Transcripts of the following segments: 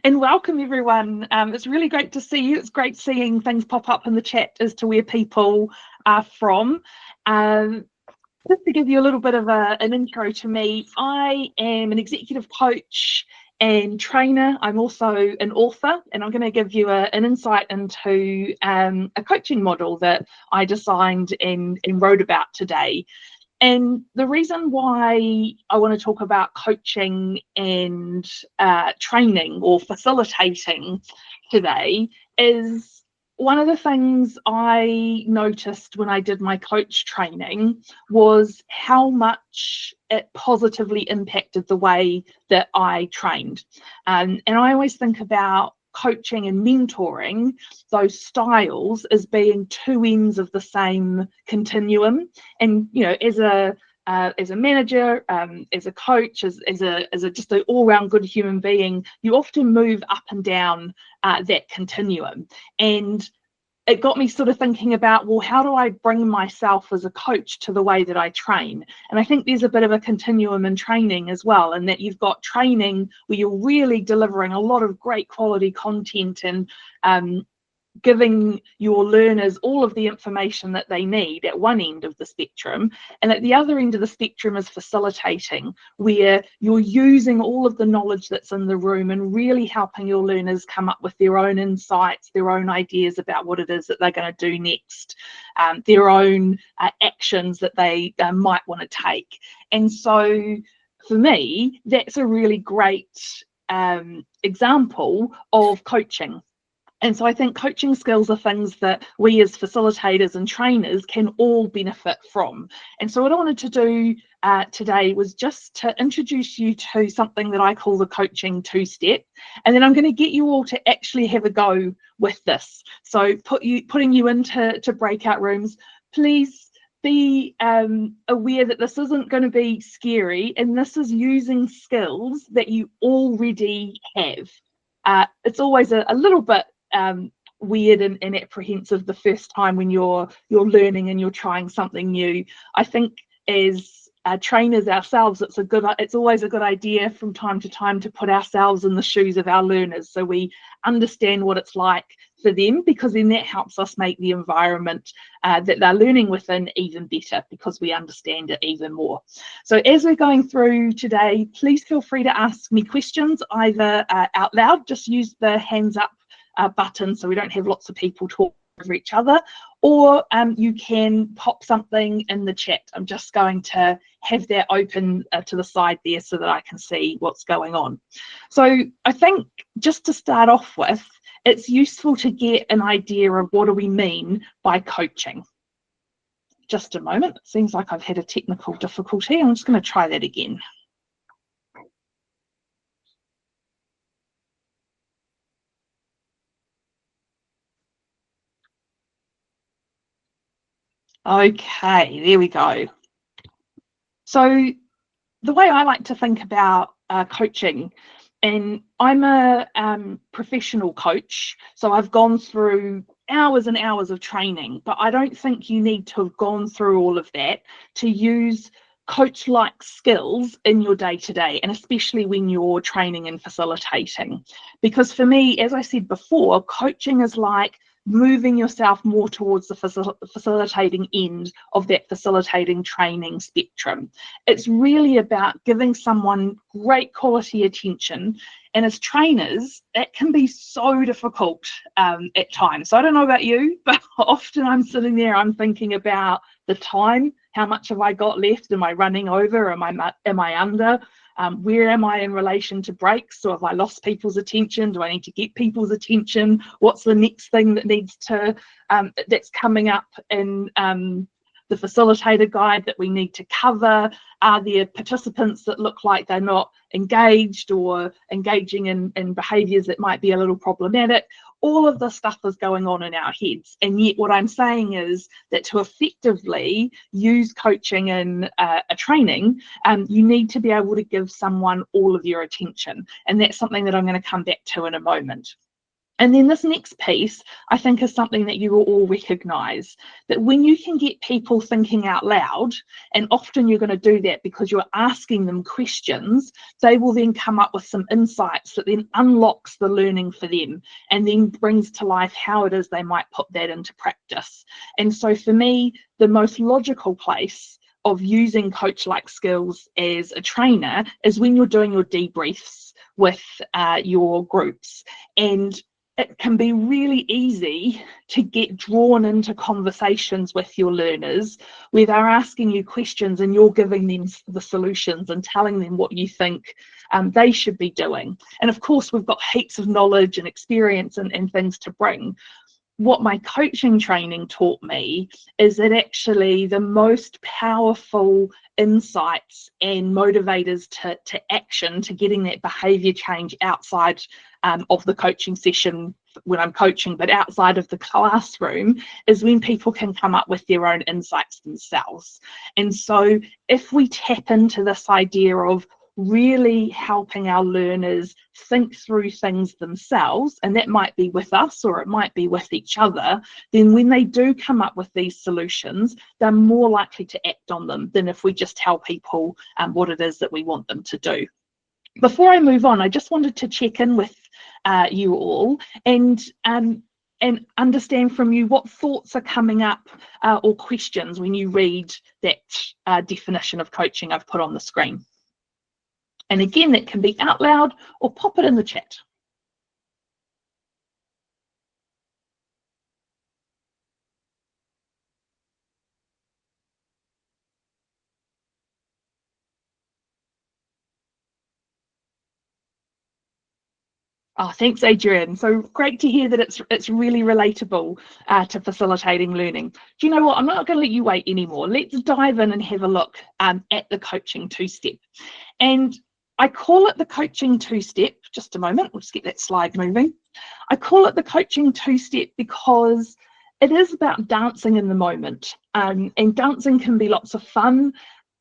And welcome everyone. It's really great to see you. It's great seeing things pop up in the chat as to where people are from. Just to give you a little bit of an intro to me, I am an executive coach and trainer. I'm also an author, and I'm going to give you an insight into a coaching model that I designed and wrote about today. And the reason why I want to talk about coaching and training or facilitating today is one of the things I noticed when I did my coach training was how much it positively impacted the way that I trained. And I always think about coaching and mentoring, those styles, as being two ends of the same continuum. And as a manager, as a coach, as a just an all-round good human being, you often move up and down that continuum. And it got me sort of thinking about, well, how do I bring myself as a coach to the way that I train? And I think there's a bit of a continuum in training as well, and that you've got training where you're really delivering a lot of great quality content and giving your learners all of the information that they need at one end of the spectrum, and at the other end of the spectrum is facilitating, where you're using all of the knowledge that's in the room and really helping your learners come up with their own insights, their own ideas about what it is that they're going to do next, their own actions that they might want to take. And so for me, that's a really great example of coaching. And so I think coaching skills are things that we as facilitators and trainers can all benefit from. And so what I wanted to do today was just to introduce you to something that I call the coaching two-step. And then I'm going to get you all to actually have a go with this. So putting you into breakout rooms, please be aware that this isn't going to be scary, and this is using skills that you already have. It's always a little bit weird and apprehensive the first time when you're learning and you're trying something new. I think as trainers ourselves, it's always a good idea from time to time to put ourselves in the shoes of our learners, so we understand what it's like for them, because then that helps us make the environment that they're learning within even better, because we understand it even more. So as we're going through today, please feel free to ask me questions either out loud, just use the hands up button so we don't have lots of people talk over each other, or you can pop something in the chat. I'm just going to have that open to the side there so that I can see what's going on. So I think just to start off with, it's useful to get an idea of what do we mean by coaching. Just a moment, it seems like I've had a technical difficulty. I'm just going to try that again. Okay, there we go. So the way I like to think about coaching, and I'm a professional coach, so I've gone through hours and hours of training, but I don't think you need to have gone through all of that to use coach-like skills in your day-to-day, and especially when you're training and facilitating. Because for me, as I said before, coaching is like moving yourself more towards the facilitating end of that facilitating training spectrum. It's really about giving someone great quality attention, and as trainers, that can be so difficult at times. So I don't know about you, but often I'm sitting there, I'm thinking about the time, how much have I got left? Am I running over? Am I under? Where am I in relation to breaks? So have I lost people's attention? Do I need to get people's attention? What's the next thing that needs to that's coming up in the facilitator guide that we need to cover? Are there participants that look like they're not engaged or engaging in behaviours that might be a little problematic? All of this stuff is going on in our heads, and yet what I'm saying is that to effectively use coaching in a training, you need to be able to give someone all of your attention, and that's something that I'm going to come back to in a moment. And then this next piece, I think, is something that you will all recognise, that when you can get people thinking out loud, and often you're going to do that because you're asking them questions, they will then come up with some insights that then unlocks the learning for them and then brings to life how it is they might put that into practice. And so for me, the most logical place of using coach-like skills as a trainer is when you're doing your debriefs with your groups. And it can be really easy to get drawn into conversations with your learners where they're asking you questions and you're giving them the solutions and telling them what you think they should be doing. And of course, we've got heaps of knowledge and experience and things to bring. What my coaching training taught me is that actually the most powerful insights and motivators to action, to getting that behavior change outside of the coaching session when I'm coaching, but outside of the classroom, is when people can come up with their own insights themselves. And so if we tap into this idea of really helping our learners think through things themselves, and that might be with us or it might be with each other, then when they do come up with these solutions, they're more likely to act on them than if we just tell people what it is that we want them to do. Before I move on, I just wanted to check in with you all and understand from you what thoughts are coming up or questions when you read that definition of coaching I've put on the screen. And again, that can be out loud or pop it in the chat. Oh, thanks, Adrian. So great to hear that it's really relatable to facilitating learning. Do you know what? I'm not going to let you wait anymore. Let's dive in and have a look at the coaching two-step. And I call it the coaching two-step. Just a moment, we'll just get that slide moving. I call it the coaching two-step because it is about dancing in the moment. And dancing can be lots of fun,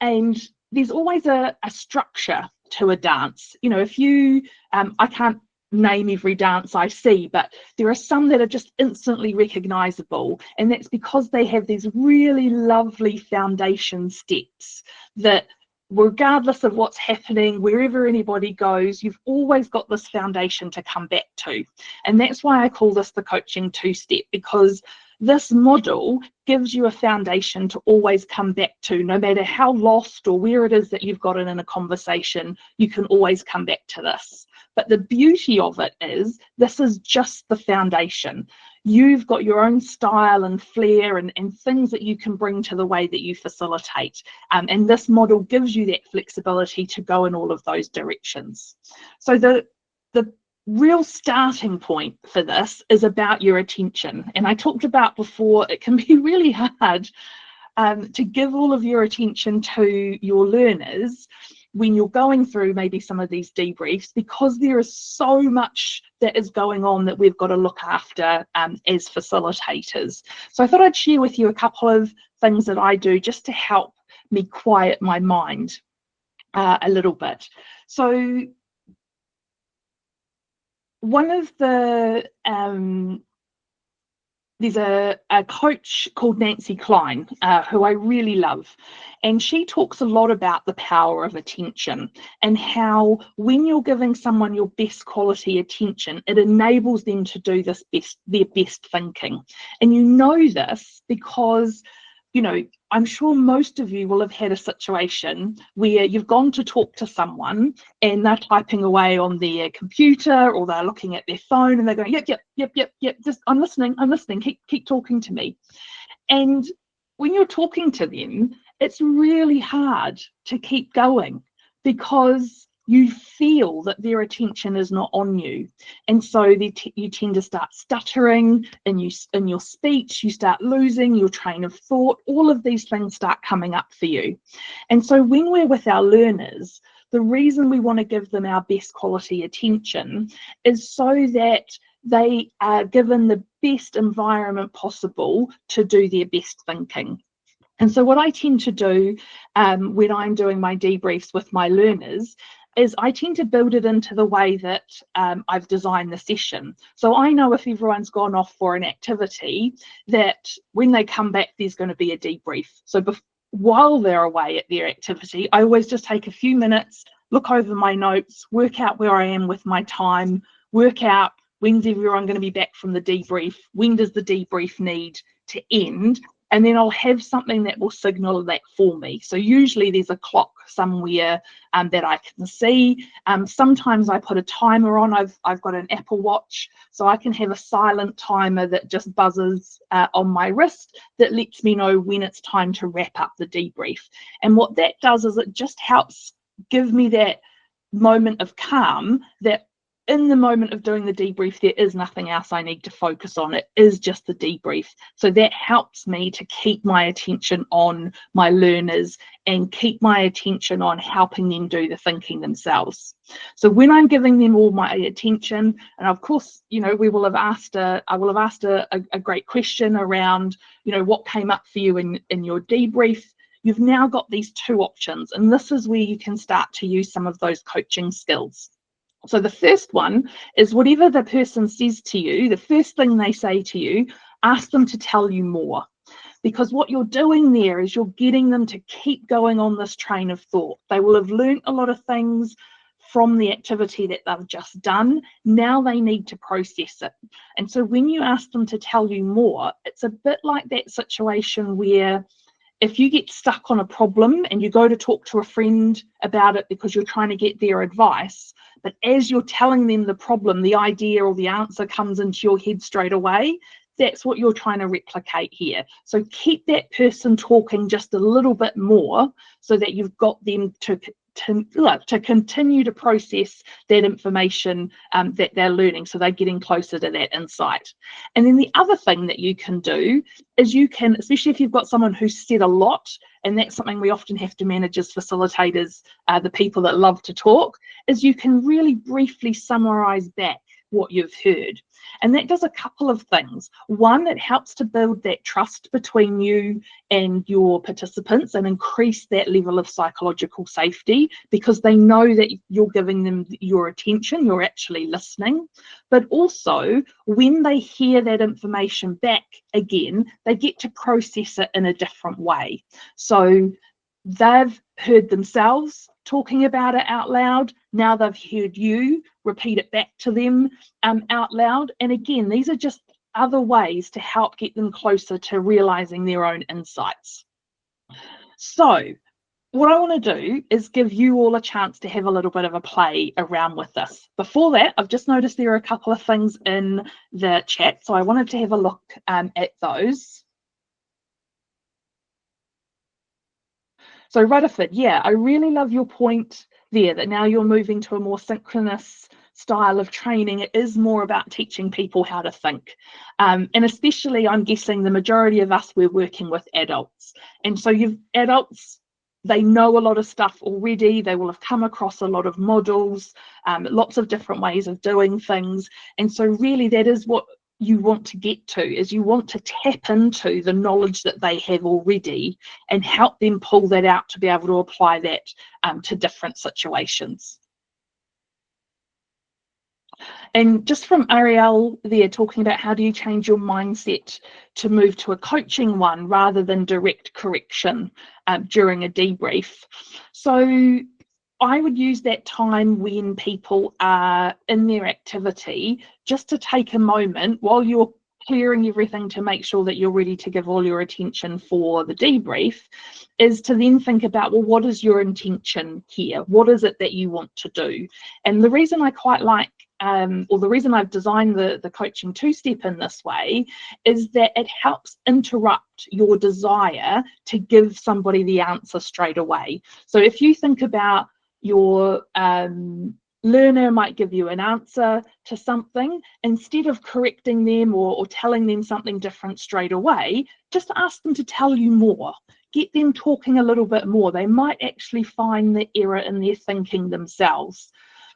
and there's always a structure to a dance. You know, if you, I can't name every dance I see, but there are some that are just instantly recognizable, and that's because they have these really lovely foundation steps that regardless of what's happening, wherever anybody goes, you've always got this foundation to come back to. And that's why I call this the coaching two-step, because this model gives you a foundation to always come back to. No matter how lost or where it is that you've got it in a conversation, you can always come back to this. But the beauty of it is this is just the foundation. You've got your own style and flair and things that you can bring to the way that you facilitate. And this model gives you that flexibility to go in all of those directions. So the real starting point for this is about your attention. And I talked about before, it can be really hard to give all of your attention to your learners when you're going through maybe some of these debriefs, because there is so much that is going on that we've got to look after as facilitators. So I thought I'd share with you a couple of things that I do just to help me quiet my mind a little bit. So one of the there's a coach called Nancy Klein, who I really love, and she talks a lot about the power of attention and how when you're giving someone your best quality attention, it enables them to do their best thinking. And you know this because, you know, I'm sure most of you will have had a situation where you've gone to talk to someone and they're typing away on their computer or they're looking at their phone and they're going, yep, just I'm listening, keep talking to me. And when you're talking to them, it's really hard to keep going because you feel that their attention is not on you. And so you tend to start stuttering in your speech, you start losing your train of thought, all of these things start coming up for you. And so when we're with our learners, the reason we want to give them our best quality attention is so that they are given the best environment possible to do their best thinking. And so what I tend to do when I'm doing my debriefs with my learners is I tend to build it into the way that I've designed the session. So I know if everyone's gone off for an activity, that when they come back, there's going to be a debrief. So while they're away at their activity, I always just take a few minutes, look over my notes, work out where I am with my time, work out when's everyone going to be back from the debrief, when does the debrief need to end, and then I'll have something that will signal that for me. So usually there's a clock somewhere that I can see. Sometimes I put a timer on. I've got an Apple Watch, so I can have a silent timer that just buzzes on my wrist that lets me know when it's time to wrap up the debrief. And what that does is it just helps give me that moment of calm, that in the moment of doing the debrief, there is nothing else I need to focus on. It is just the debrief. So that helps me to keep my attention on my learners and keep my attention on helping them do the thinking themselves. So when I'm giving them all my attention, and of course, you know, I will have asked a great question around, you know, what came up for you in your debrief. You've now got these two options, and this is where you can start to use some of those coaching skills. So the first one is whatever the person says to you, the first thing they say to you, ask them to tell you more. Because what you're doing there is you're getting them to keep going on this train of thought. They will have learned a lot of things from the activity that they've just done. Now they need to process it. And so when you ask them to tell you more, it's a bit like that situation where if you get stuck on a problem and you go to talk to a friend about it because you're trying to get their advice, but as you're telling them the problem, the idea or the answer comes into your head straight away, that's what you're trying to replicate here. So keep that person talking just a little bit more so that you've got them to continue to process that information that they're learning, so they're getting closer to that insight. And then the other thing that you can do is you can, especially if you've got someone who's said a lot, and that's something we often have to manage as facilitators, the people that love to talk, is you can really briefly summarize back what you've heard. And that does a couple of things. One, it helps to build that trust between you and your participants and increase that level of psychological safety, because they know that you're giving them your attention, you're actually listening. But also, when they hear that information back again, they get to process it in a different way. So they've heard themselves talking about it out loud. Now they've heard you repeat it back to them out loud. And again, these are just other ways to help get them closer to realizing their own insights. So what I want to do is give you all a chance to have a little bit of a play around with this. Before that, I've just noticed there are a couple of things in the chat, so I wanted to have a look at those. So Rutherford, yeah, I really love your point there, that now you're moving to a more synchronous style of training. It is more about teaching people how to think. And especially, I'm guessing the majority of us, we're working with adults. And so adults, they know a lot of stuff already. They will have come across a lot of models, lots of different ways of doing things. And so really that is what you want to get to, is you want to tap into the knowledge that they have already and help them pull that out to be able to apply that to different situations. And just from Ariel there, talking about how do you change your mindset to move to a coaching one rather than direct correction during a debrief. So I would use that time when people are in their activity just to take a moment while you're clearing everything to make sure that you're ready to give all your attention for the debrief, is to then think about, well, what is your intention here? What is it that you want to do? And the reason I quite like, or the reason I've designed the coaching two-step in this way, is that it helps interrupt your desire to give somebody the answer straight away. So if you think about your learner might give you an answer to something, instead of correcting them or telling them something different straight away, just ask them to tell you more. Get them talking a little bit more. They might actually find the error in their thinking themselves.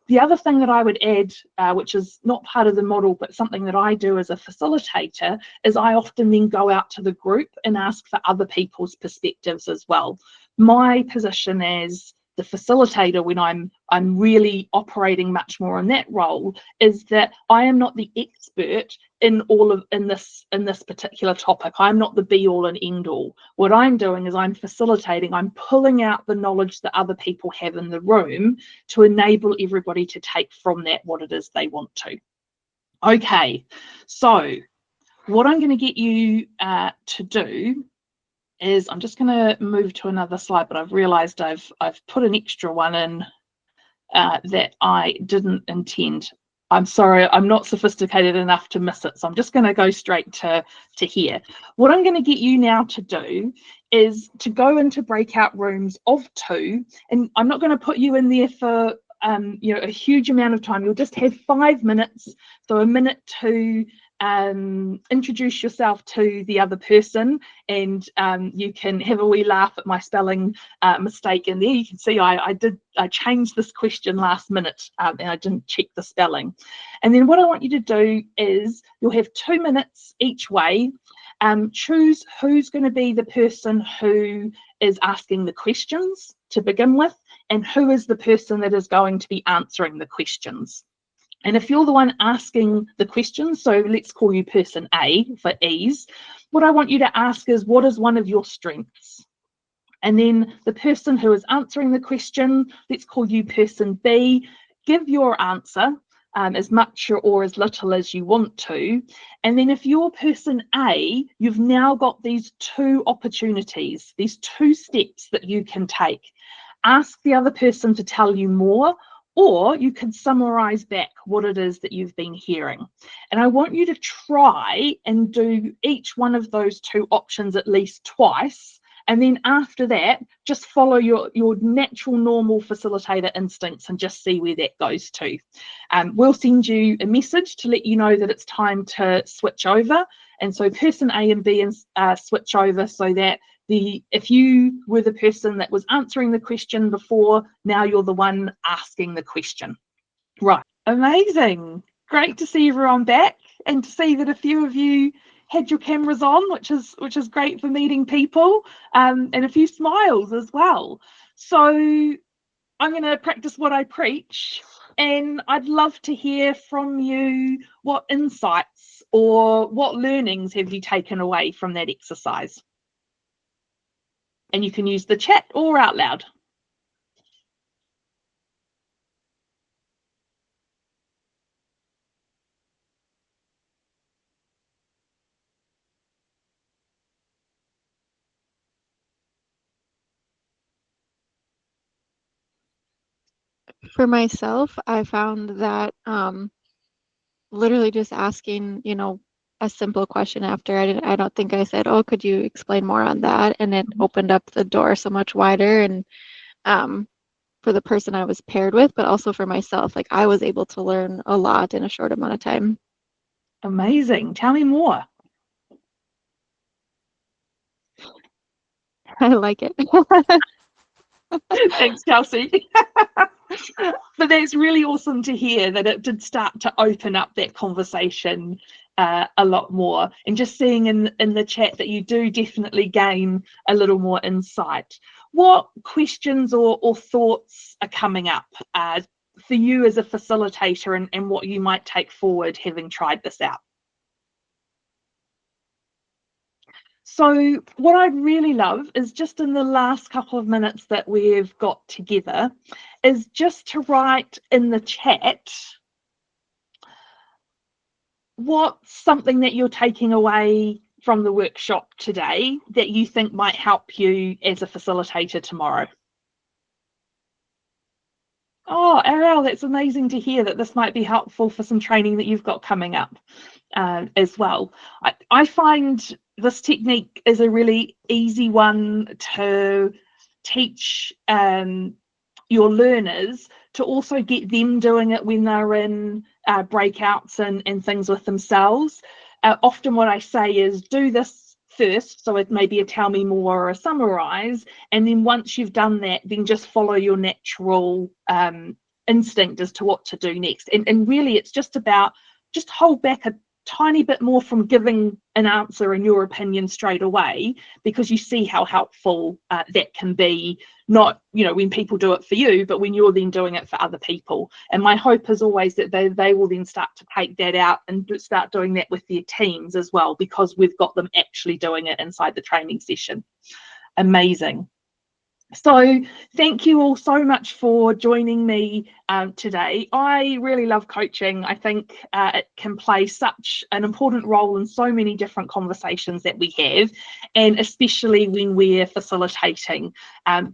The other thing that I would add, which is not part of the model, but something that I do as a facilitator, is I often then go out to the group and ask for other people's perspectives as well. My position as the facilitator, when I'm really operating much more in that role, is that I am not the expert in this particular topic. I'm not the be all and end all. What I'm doing is I'm facilitating, I'm pulling out the knowledge that other people have in the room to enable everybody to take from that what it is they want to. Okay, so what I'm going to get you to do is, I'm just going to move to another slide, but I've realized I've put an extra one in that I didn't intend. I'm sorry, I'm not sophisticated enough to miss it, so I'm just going to go straight to here. What I'm going to get you now to do is to go into breakout rooms of 2, and I'm not going to put you in there for a huge amount of time. You'll just have 5 minutes, so a minute to introduce yourself to the other person, and you can have a wee laugh at my spelling mistake in there. You can see I changed this question last minute and I didn't check the spelling. And then what I want you to do is, you'll have 2 minutes each way. Choose who's going to be the person who is asking the questions to begin with, and who is the person that is going to be answering the questions. And if you're the one asking the questions, so let's call you person A for ease, what I want you to ask is, what is one of your strengths? And then the person who is answering the question, let's call you person B, give your answer, as much or as little as you want to. And then if you're person A, you've now got these 2 opportunities, these 2 steps that you can take. Ask the other person to tell you more, or you can summarize back what it is that you've been hearing. And I want you to try and do each one of those 2 options at least twice. And then after that, just follow your natural, normal facilitator instincts and just see where that goes to. We'll send you a message to let you know that it's time to switch over. And so person A and B switch over, so that if you were the person that was answering the question before, now you're the one asking the question. Right, amazing. Great to see everyone back, and to see that a few of you had your cameras on, which is great for meeting people, and a few smiles as well. So I'm going to practice what I preach, and I'd love to hear from you what insights or what learnings have you taken away from that exercise. And you can use the chat or out loud. For myself, I found that literally just asking, a simple question after, I don't think I said, oh, could you explain more on that? And it opened up the door so much wider. And for the person I was paired with, but also for myself, like, I was able to learn a lot in a short amount of time. Amazing. Tell me more. I like it. Thanks, Chelsea. But that's really awesome to hear that it did start to open up that conversation a lot more, and just seeing in the chat that you do definitely gain a little more insight. What questions or thoughts are coming up for you as a facilitator, and what you might take forward having tried this out? So what I'd really love is, just in the last couple of minutes that we've got together, is just to write in the chat what's something that you're taking away from the workshop today that you think might help you as a facilitator tomorrow. Oh, Ariel, that's amazing to hear that this might be helpful for some training that you've got coming up as well. I find this technique is a really easy one to teach your learners, to also get them doing it when they're in breakouts and things with themselves. Often what I say is, do this first, so it may be a tell me more or a summarize, and then once you've done that, then just follow your natural instinct as to what to do next. And really, it's just about, just hold back tiny bit more from giving an answer in your opinion straight away, because you see how helpful that can be, not, you know, when people do it for you, but when you're then doing it for other people. And my hope is always that they will then start to take that out and start doing that with their teams as well, because we've got them actually doing it inside the training session. Amazing. So thank you all so much for joining me today. I really love coaching. I think it can play such an important role in so many different conversations that we have, and especially when we're facilitating,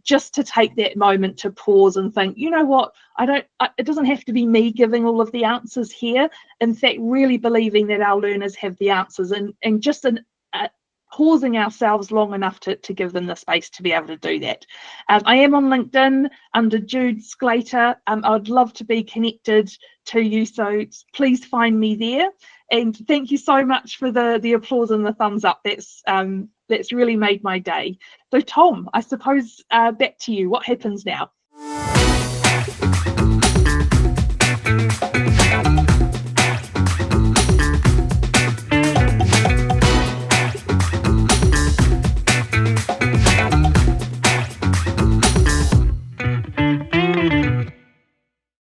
just to take that moment to pause and think, you know what, it doesn't have to be me giving all of the answers here. In fact, really believing that our learners have the answers, and just pausing ourselves long enough to give them the space to be able to do that. I am on LinkedIn under Jude Sclater. I'd love to be connected to you, so please find me there. And thank you so much for the applause and the thumbs up. That's really made my day. So Tom, I suppose back to you. What happens now?